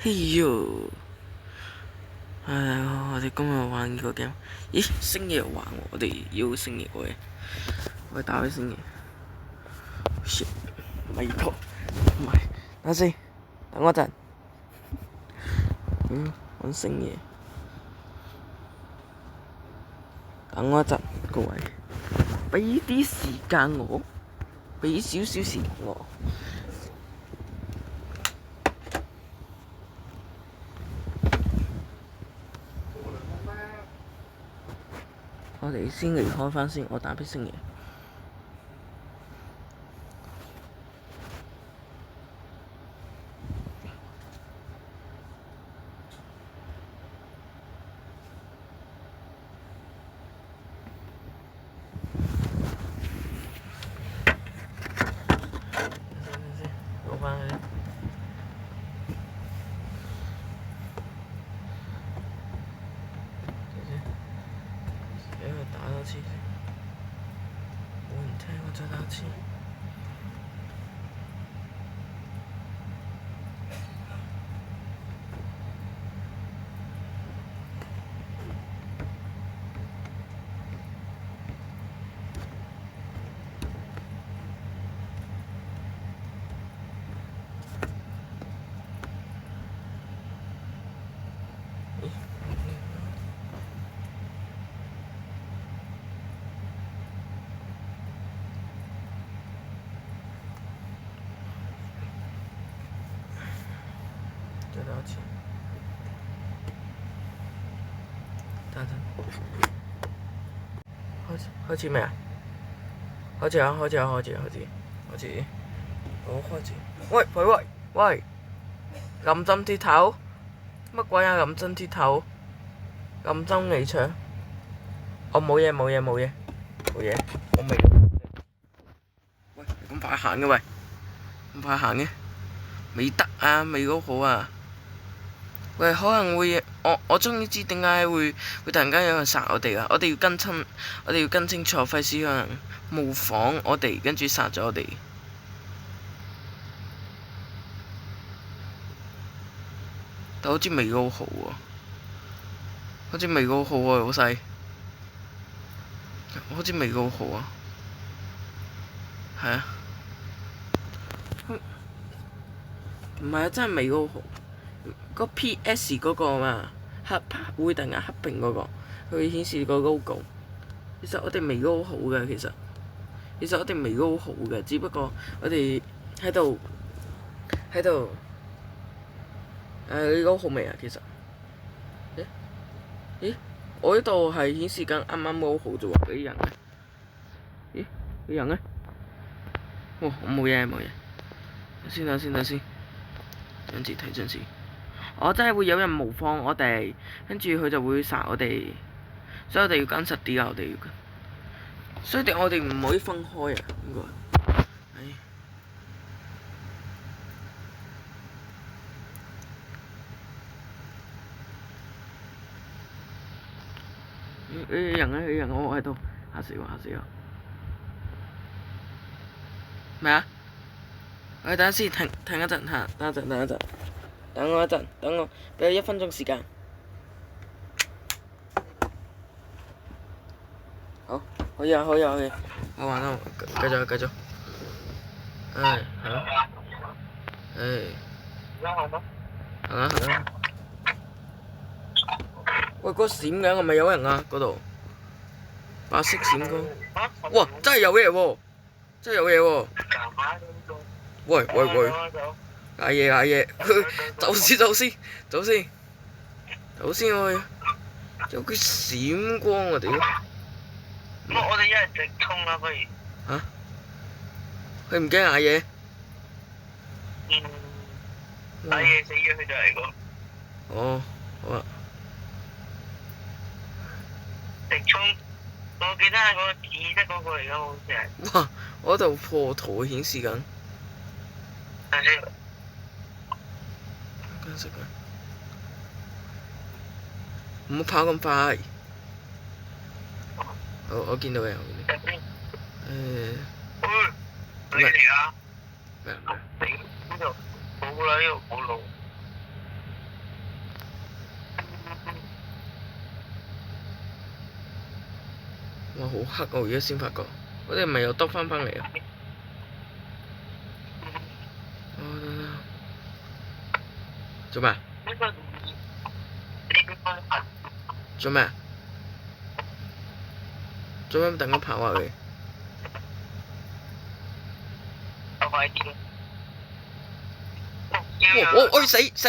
嘿喲，我哋今日玩呢個 game。咦，星爺玩喎，我哋要星爺嘅，我打俾星爺。shit， 咪拖，唔係，等下先，等我陣。揾星爺，等我一陣，各位，俾啲時間我，俾少少時間我。我哋先離開返先，我打俾星爺。攞返佢。俾佢打多次先，冇人聽我再打一次。再打一次。等陣。開始未啊？開始啊！好，開始。喂！撳針鐵頭？乜鬼啊？撳針鐵頭？撳針離場？我冇嘢，我未。喂，咁快行嘅喂，咁快行嘅，未得啊，未好好啊。喂，可能會我終於知點解會突然間有人殺我哋啊！我哋要跟清楚，費事可能模仿我哋，跟住殺咗我哋。但好似未好好喎，老細，好似未好好啊，係啊，唔係啊，真係未好好。個 PS 嗰個嘛，會突然間黑屏嗰個，佢會顯示個 logo。其實我哋未好好嘅，其實我哋未好好嘅，只不過我哋喺度，你好未啊？其實，咦？我呢度係顯示緊啱啱好好啫喎，啲人呢？咦？啲人呢？我冇嘢。等先。睇張紙。我真係會有人模仿我哋，跟住佢就會殺我哋，所以我哋要跟實啲啊！所以我哋唔可以分開啊！應該。人我喺度，嚇死我！咩啊？等下先，停一陣嚇，等我一陣，俾我1分鐘時間。好，可以，我玩啦，繼續。好。行啦。喂，嗰個閃嘅係咪有人啊？嗰度白色閃光，哇！真係有嘢喎！喂！嗌嘢！走先喂！有佢閃光啊屌！咁我哋一係直衝啦，不如。嚇？佢唔驚嗌嘢？嗌嘢死咗佢就嚟個。哦，好啊。直衝，我記得係嗰個紫色嗰個嚟㗎，好似係。哇！我度破圖顯示緊。係呢？唔好跑咁快。我見到嘅。你嚟啊？呢度冇啦，呢度冇路。哇，好黑喎！而家先發覺，我哋係咪又得翻嚟啊？做咩？做咩？做咩突然間跑下嚟？我死死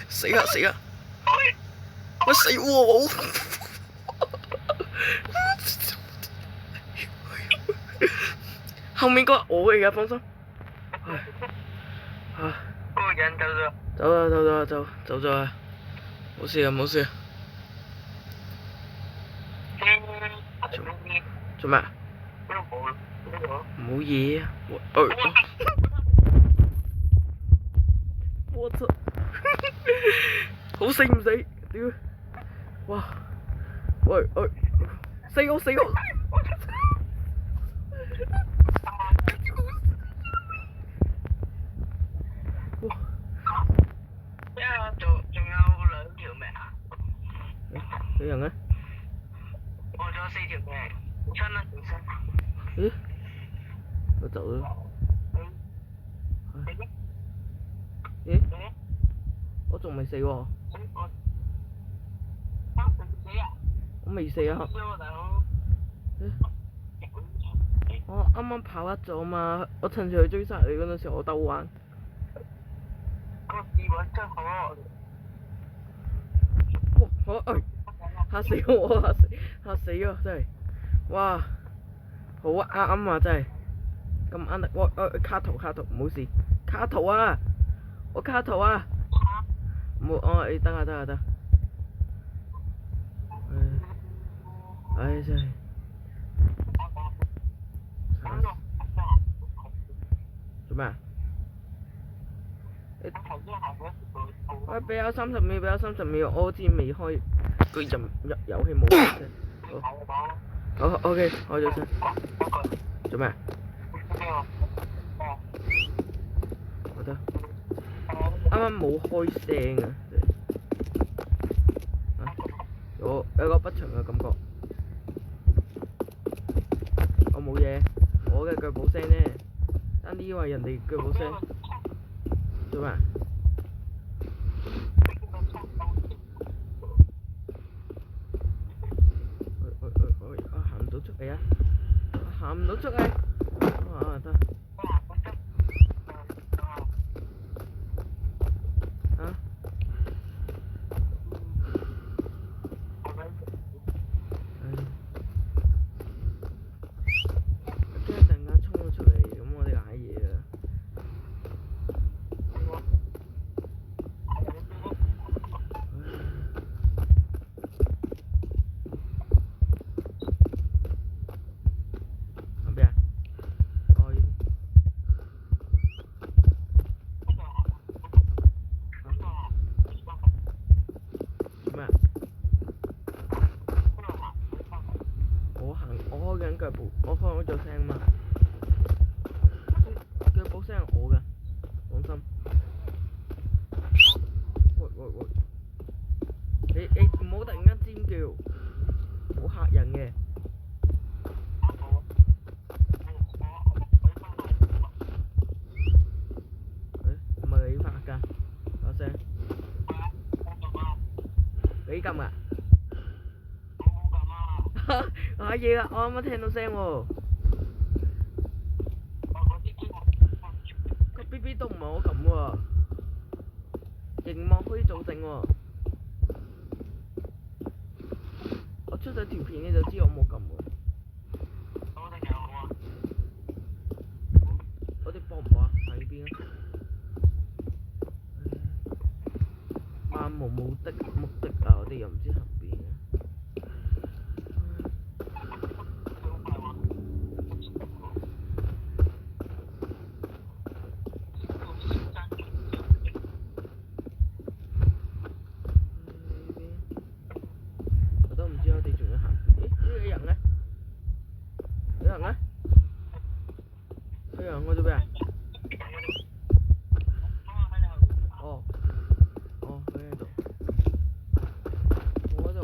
死啊死啊！我死喎！後面嗰個我嚟㗎，放心。嗰個人走咗。走咗啊！冇事啊冇事啊！做咩？冇嘢啊！我操！好死唔死？屌！哇！喂！死我！哇！仲有2條命啊！有人啊？我仲有4條命，親啦，唔親。咦？我走咗。咦？我仲未死喎。我未死啊！我啱啱跑甩咗嘛，我趁住佢追殺你嗰陣時，我兜彎。哇！嚇死我！嚇死我！真係，哇！好啱啊！真係，咁啱得，卡圖唔好事，卡圖啊！我卡圖啊！冇，得。唉，真係。做咩啊？喂，俾我30秒，我好似未開個遊戲模式。好 OK，開咗先。做咩啊？我得。啱啱冇開聲啊！有個不祥嘅感覺。我冇嘢，我嘅腳步聲呢？爭啲以為人哋腳步聲。做咩？我行唔到出嚟啊！行唔到出嚟。得。啊？我驚一陣間衝咗出嚟，咁我哋捱嘢啊！我開緊腳步，我開咗聲嘛。腳步聲係我㗎，放心。喂！你唔好突然間尖叫，好嚇人嘅。唔係你發㗎，把聲。你撳㗎？嚇嘢啦！我啱啱聽到聲喎。個 BB 都唔係我撳喎，熒幕可以做證喎。我出咗條片你就知我冇撳喎。我哋播唔播啊？喺邊啊？漫無目的啊！我哋又唔知喺邊啊。我都唔知我哋仲要行。咦？呢個人呢？佢人我做咩啊？佢喺度。我喺度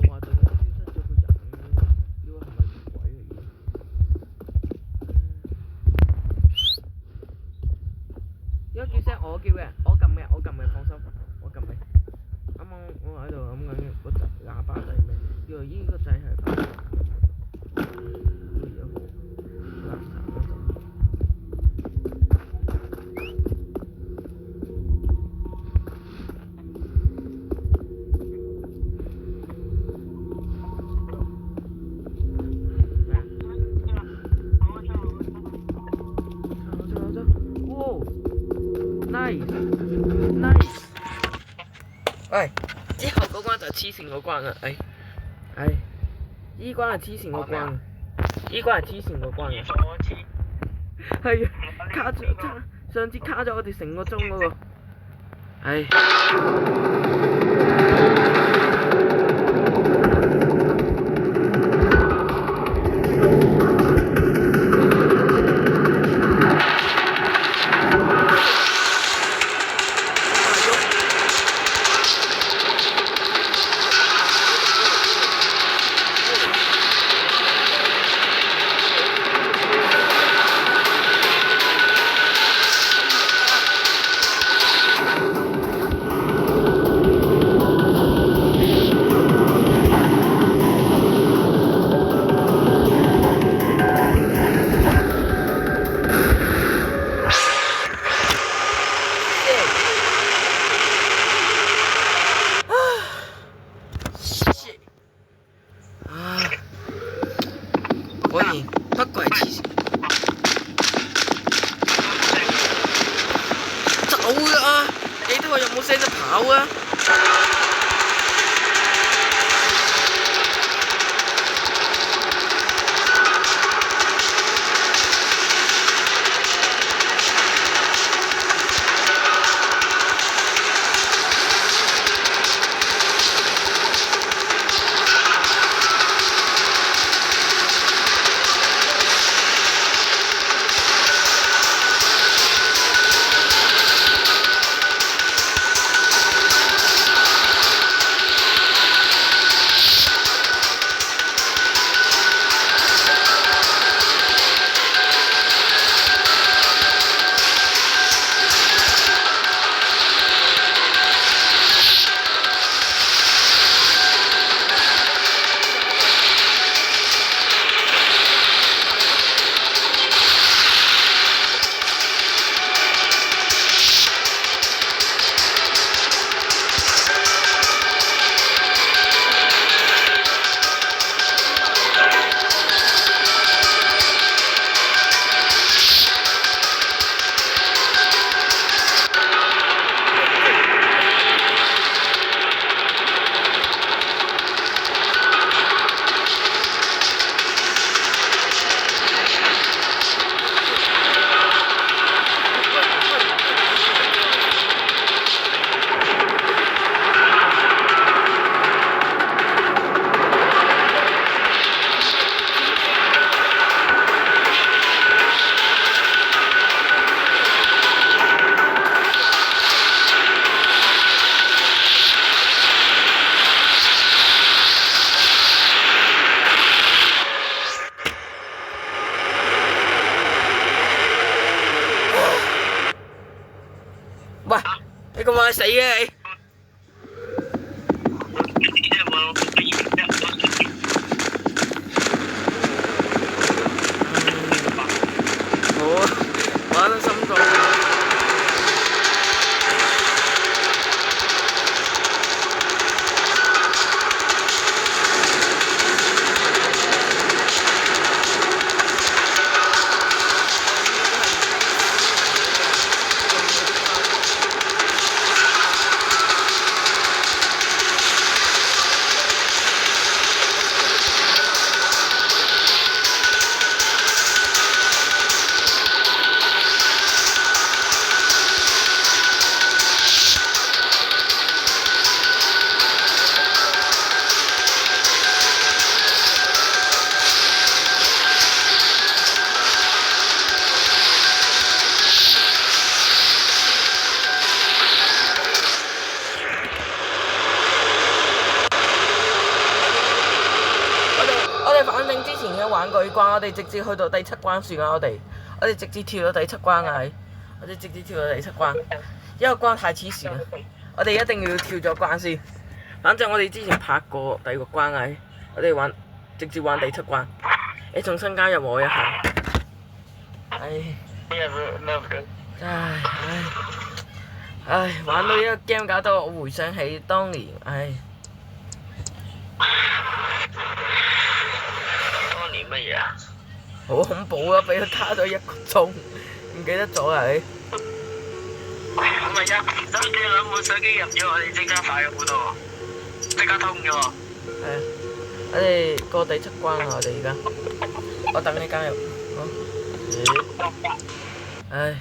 如果叫聲我叫嘅，我撳嘅，放心，我撳嘅。啱啱我喺度諗緊個喇叭掣咩？原來呢個掣係反彈。垃圾嗰度。Nice，喂，之後嗰關就黐線嗰關啦，依關係黐線嗰關啊，依關係黐線嗰關啊，係啊，上次卡咗我哋成個鐘嗰個，果然不愧係黐線，走啊！你睇我有冇聲得跑啊？喂，你咁快死嘅你？好啊，玩得心臟。反正之前嘅玩過關，我哋直接去到第7關算啦，我哋直接跳到第7關啊！我哋直接跳到第7關，因為關太黐線啦，我哋一定要跳咗關先。反正我哋之前拍過第6關啊，我哋直接玩第7關。你重新加入我一下。唉，玩到呢個 game 搞到我回想起當年，唉。當年乜嘢啊？好恐怖啊！俾佢卡咗1個鐘，唔記得咗啊你。唔係啊，手機兩部相機入咗，我哋即刻快咗好多，即刻通咗。係啊，我哋過第7關啊！我哋而家，我等你加入。唉。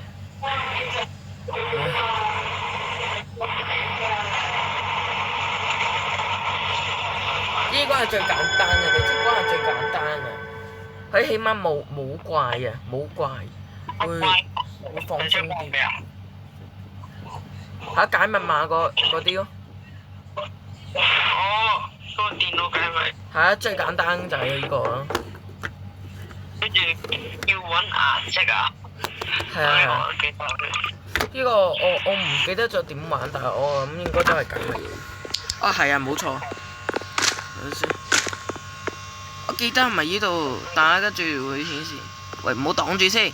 呢關係最簡單嘅，第7關係最簡單嘅。佢起碼冇怪啊，冇怪，會放鬆啲。嚇解密碼嗰啲咯。哦，嗰個電腦解密。係啊，最簡單就係呢個咯。跟住要揾顏色啊。係啊係啊。呢個我唔記得咗點玩，但係我諗應該都係解密。啊係啊，冇錯。等先。我記得係咪呢度打跟住會顯示？喂，唔好擋住先，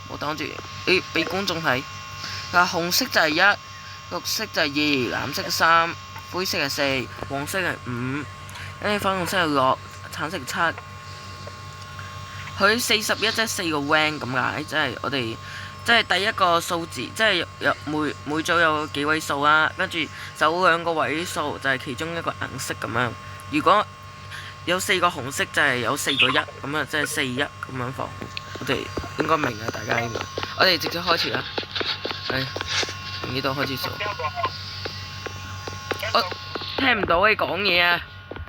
唔好擋住，誒俾觀眾睇。嗱，紅色就係1，綠色就係2，藍色係3，灰色係4，黃色係5，跟住粉紅色係6，橙色係7。佢41即係4個 rank 咁解，即係我哋即係第一個數字，即係有每組有幾位數啦，跟住走2個位數就係其中一個顏色咁樣。如果有4個紅色就係有4個1咁啊，即係41咁樣放。我哋應該明啊，大家應該。我哋直接開始啦。係，從呢度開始數。我聽唔到你講嘢啊！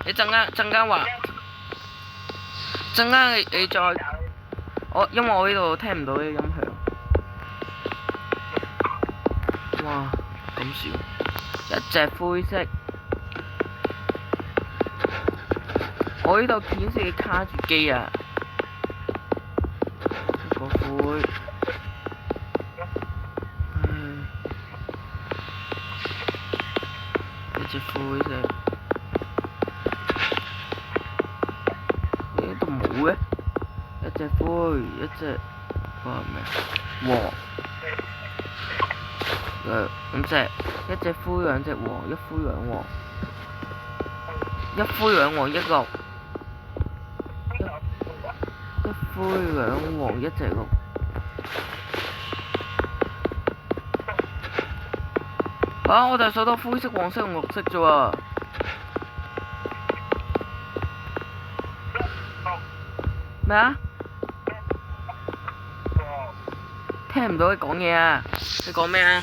你陣間話，陣間你再，因為我呢度聽唔到啲音響。哇，咁少，一隻灰色。我呢度顯示卡住機啊！一個灰，一隻灰色，呢度冇嘅，一隻灰，一隻咩？黃，5隻，一隻灰2隻黃，一灰2黃，一灰2黃1綠。灰2黃1隻綠，我就數到灰色、黃色同綠色啫喎。咩啊？聽唔到你講嘢啊！你講咩啊？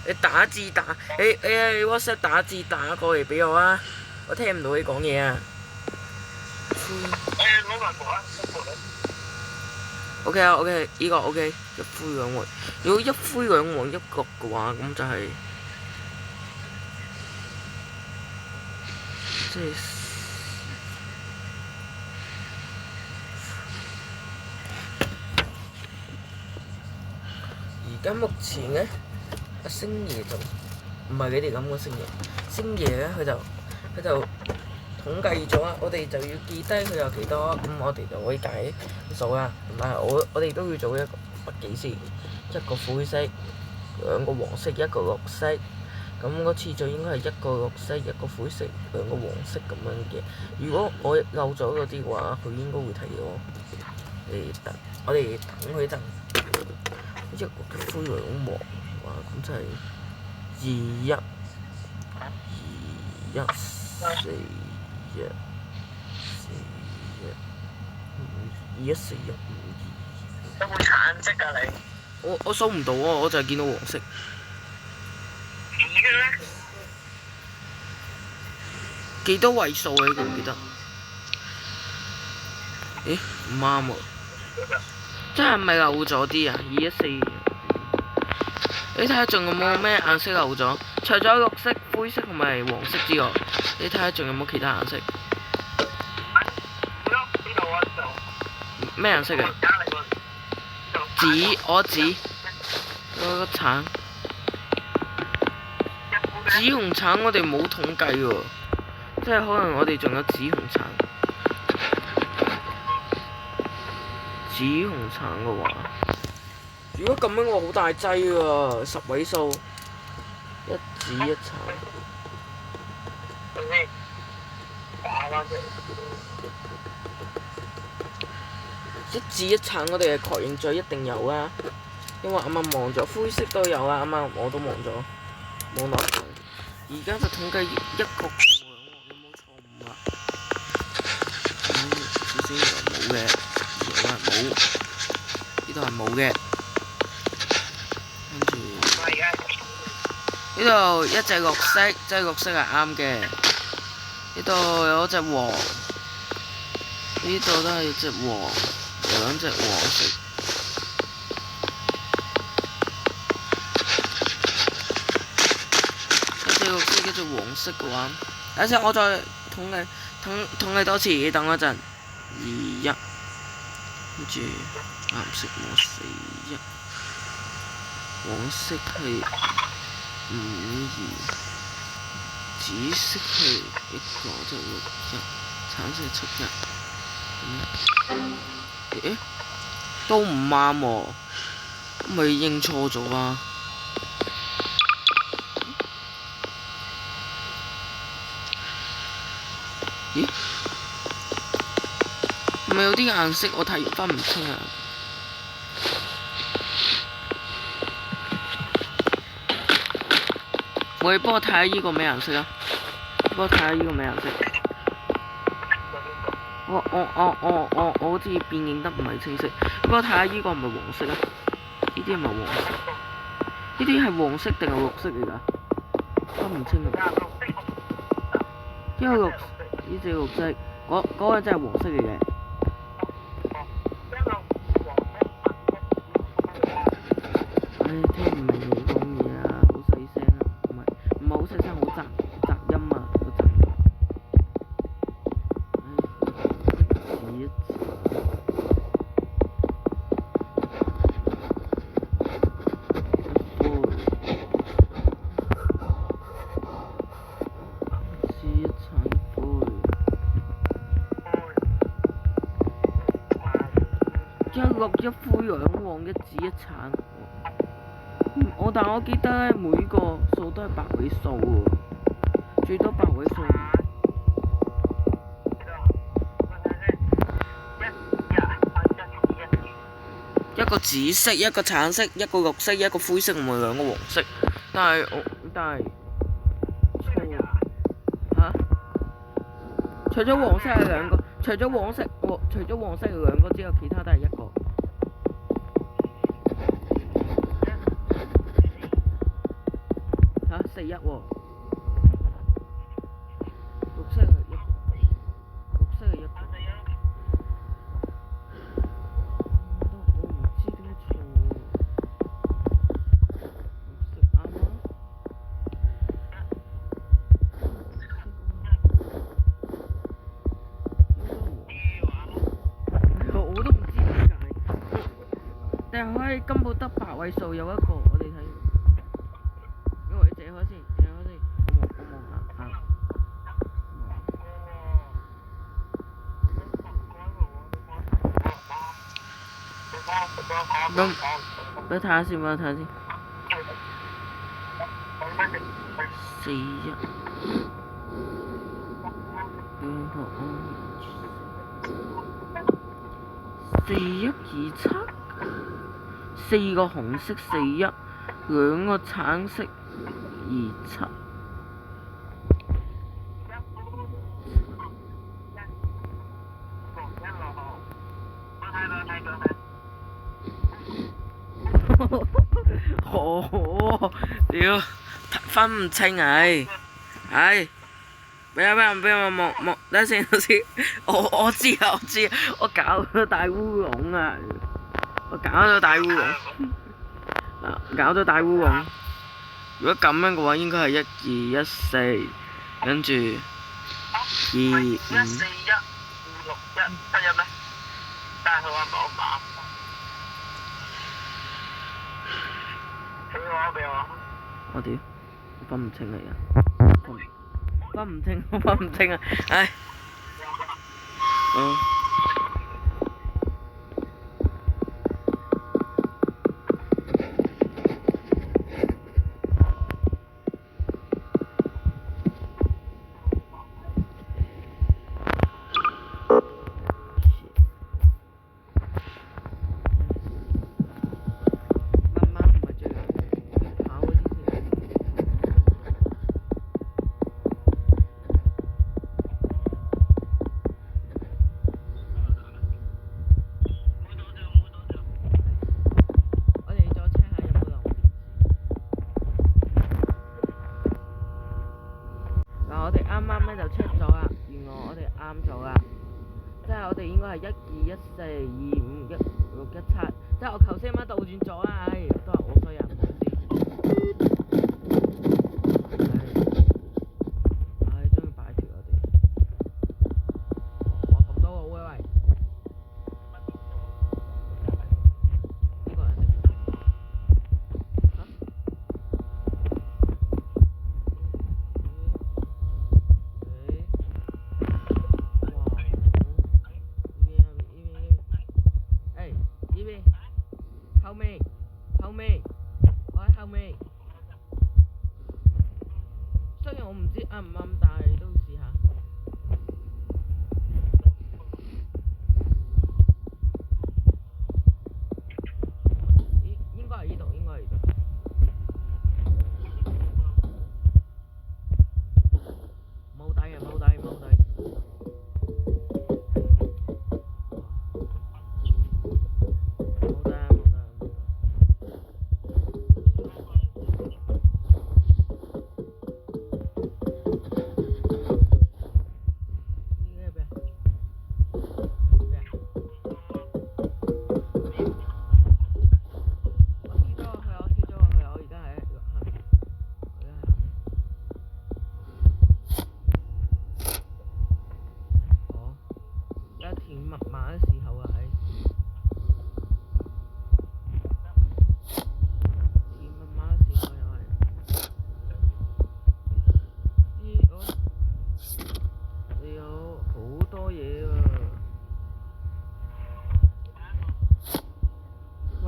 你打字打，你 WhatsApp 打字打過嚟俾我啊！我聽唔到你講嘢啊！OK 啊 ，OK， 呢個 OK， 一灰2黃。如果一灰2黃1綠嘅話，咁就係即係而家目前呢，阿星爺就唔係你哋咁嘅星爺，星爺呢，佢就統計咗啊！我哋就要記低佢有幾多，咁我哋就可以計數啦。但係我哋都要做一個筆記先，一個灰色，2個黃色，一個綠色。咁個次序應該係一個綠色，一個灰色，兩個黃色咁樣嘅。如果我漏咗嗰啲嘅話，佢應該會睇我。我哋等佢一陣。一個灰兩黃，哇！咁真係2141414152214152。有冇橙色㗎你？我數唔到啊！我就係見到黃色。幾嘅咧？幾多位數啊？你記唔記得？咦？唔啱喎！真係咪漏咗啲啊？214。你睇下仲有冇咩顏色漏咗？除咗綠色、灰色同埋黃色之外，你睇下仲有冇其他顏色？咩顏色嘅？個橙，紫紅橙我哋冇統計喎，即係可能我哋仲有紫紅橙。紫紅橙嘅話，如果咁樣我好大劑喎，10位數，一紫一橙。一紫一橙我哋係確認咗一定有啊，因為啱啱望咗灰色都有啊，啱啱我都望咗，冇落去。而家就統計一個錯誤，有冇錯誤啊？首先冇嘅，冇，呢度係冇嘅，跟住呢度一隻綠色，即係綠色係啱嘅。呢度有一隻黃，呢度都係一隻黃。兩隻黃色，一隻綠色，一隻黃色嘅話，等陣我再統計多次，等我一陣。2、1，跟住藍色我4、1，黃色係5、2，紫色係1個，即係6、1，橙色7、1。咦？都唔啱喎，咪認錯咗啊？咦？係咪有啲顏色我睇分唔清啊？喂，幫我睇下依個咩顏色啊？幫我睇下依個咩顏色？我好似辨認得唔係清晰，不過睇下依個係咪黃色啊？呢啲係咪黃色？呢啲係黃色定係綠色嚟㗎？分唔清啊！呢隻綠色，嗰個真係黃色嚟嘅。唉，聽唔明你講嘢啊！好細聲啊！唔係好細聲，好雜音啊！一綠一灰兩黃一紫一橙，但我記得咧每個數都係8位數喎，最多8位數。一個紫色，一個橙色，一個綠色，一個灰色，同埋2個黃色。但係錯嚇，除咗黃色係2個，除咗黃色係2個之後，其他都係1個。嚇，4-1喎。綠色係1個，綠色係1個。我唔知點錯喎。綠色啱啊。我都唔知點解，但係可以根本得8位數有一個，我哋睇。因為借開先，我望下。俾我睇下先4-1。4127， 4個紅色41， 2個橙色27。屌，分唔清唉，俾我望，等陣先，我知啊，我搞咗大烏龍啊！搞咗大烏龍。如果咁樣嘅話，應該係1214，跟住25。141、261、7-1咩？但係佢話冇碼。我屌，我分唔清嚟啊！分唔清，我分唔清啊！唉，慢慢唔係最難嘅，跑嗰啲先。我哋再 check 下有冇留電。嗱，我哋啱啱咧就 check 咗啦，原來我哋啱咗啦，即係我哋應該係1214251617，即係我頭先乜倒轉咗啦，唉，都係我衰人，唔好意思。唉，終於擺脫我哋。哇，咁多個喂喂，呢個人嚟。嚇？後尾，我喺後尾。雖然我唔知啱唔啱，但係都試下。應該係呢度，應該係呢度。冇底嘅，冇底。密碼嘅時候啊，係填密碼嘅時候又係，你有好多嘢啊！喂，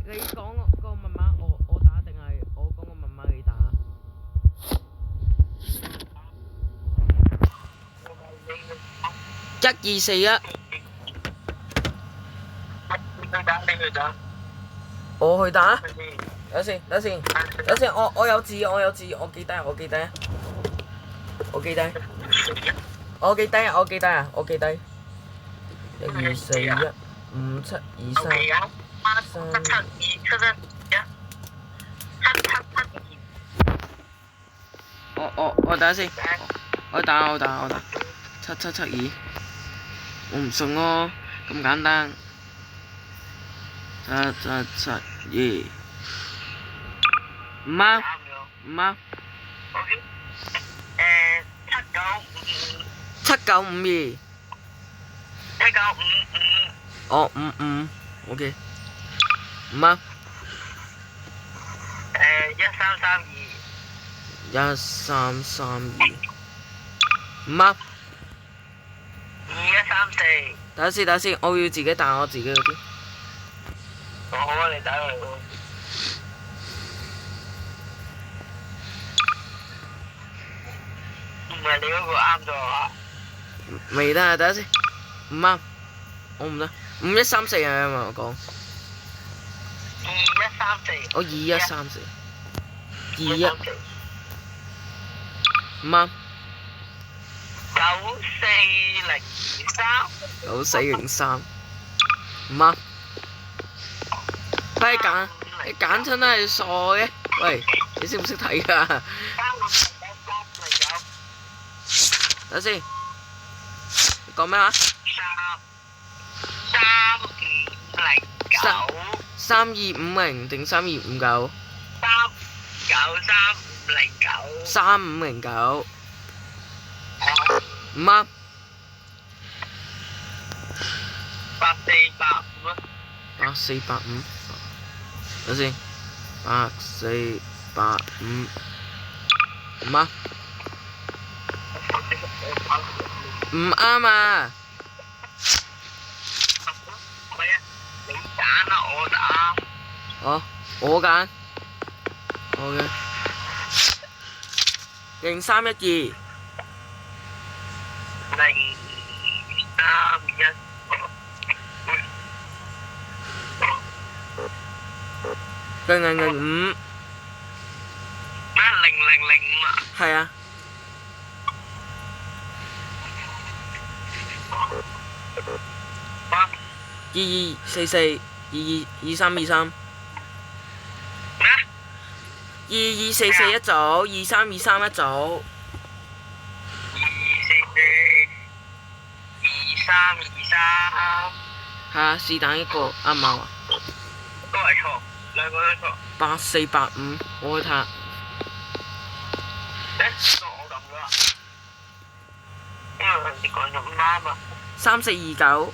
你講個密碼我打定係我講個密碼你打？1241。我去打，等先，我有字，我記低，我記低啊，124572，我等下先，我打7772，我唔信咯，咁簡單。772，唔啱。7952。哦，55，OK。唔啱。1332。唔啱。2134。等下先，我要自己打我自己嗰啲。好啊，你打嚟喎。唔係你嗰個啱咗啊？未得啊，等下先。唔啱，我唔得。5134啊嘛，我講。2134。我2134。21。唔啱。9403。唔啱。快揀，你揀親都係傻嘅。喂，你識唔識睇㗎？等先，你講咩話？3250定3259？3509。唔啱。8485。等先。8、4、8、5，唔啱，唔啱啊！唔係啊，你揀啦，我打。哦，我揀。OK。0312。0321。0005。咩0005啊？係啊。2244。2323。咩2244一組，2323一組。？2442323。係啊，是但一個啱唔啱啊？都係錯，兩個都錯。8485，我去睇下。誒，我撳咗啦。因為上次講咗唔啱啊。3429。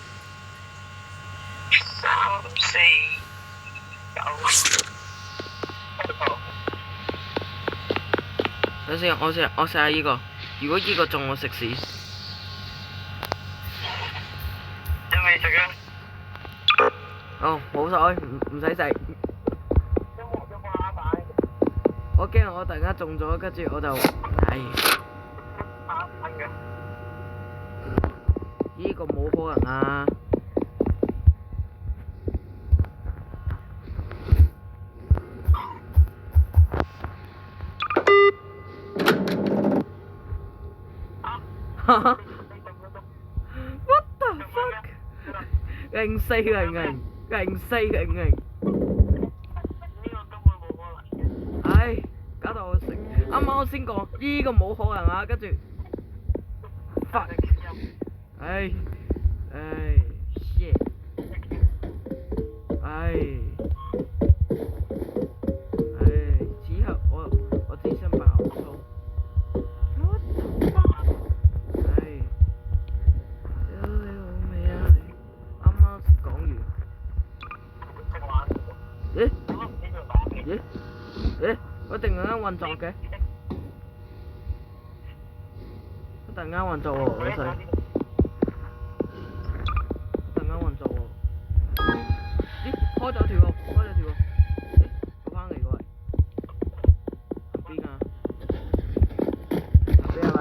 3429。等先，我試下依個。如果依個中，我食屎。有未食啊？哦，冇所謂，唔使食。有冇蝦板？我驚我突然間中咗，跟住我就，唉，蝦板嘅。依個冇可能啊！哈哈，What the fuck？0400，0400。呢個根本冇可能嘅。唉，搞到我食。啱啱我先講依個冇可能啊，跟住，fuck。唉，shit。之後我只想爆粗。屌你老味啊！啱啱先講完。咦？我突然間運作嘅。我突然間運作喎，老細。突然間運作喎。咦？開咗條喎。咦？做翻嚟喎。邊啊？邊係咪？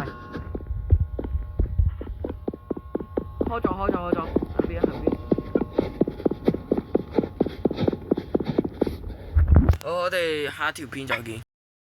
開咗。邊啊？好，我哋下條片再見。